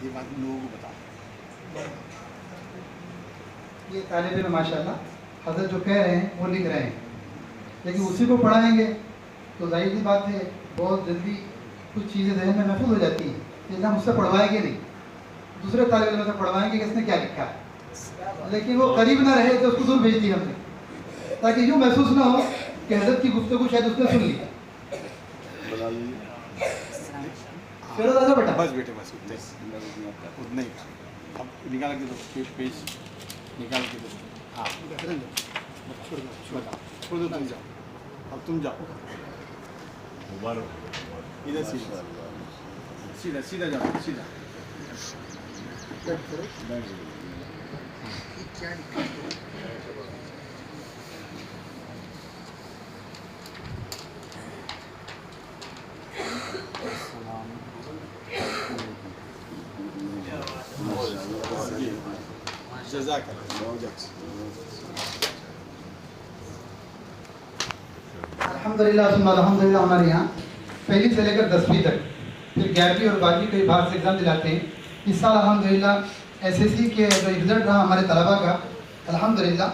ये बात लोगों को बता। ये तालिब इल्म माशाल्लाह हज़रत जो कह रहे हैं वो लिख रहे हैं, लेकिन उसी को पढ़ाएंगे तो जाहिर सी बात है बहुत जल्दी कुछ चीज़ें जहन में महफूज हो जाती हैं, इसलिए हम उससे पढ़वाएंगे नहीं, दूसरे तालिब इल्म से पढ़वाएंगे कि इसने क्या लिखा है, लेकिन वो करीब ना रहे तो उसको दूर भेज दी हमने, ताकि यूँ महसूस ना हो कि हज़रत की गुफ्तगू शायद उसने सुन ली। फिरोज आजा बेटा। बस बेटे बस उतना ही। अब निकाल के दो पेज निकाल के दो। हाँ छोड़ दो, तुम जाओ, अब तुम जाओ इधर सीधा सीधा सीधा जाओ सीधा। अल्हम्दुलिल्लाह हमारे यहाँ पहली से लेकर 10वीं तक, फिर 11वीं और 12वीं कई बाहर से एग्ज़ाम दिलाते हैं। इस साल अल्हम्दुलिल्लाह SSC के जो रिज़ल्ट रहा हमारे तलबा का, अल्हम्दुलिल्लाह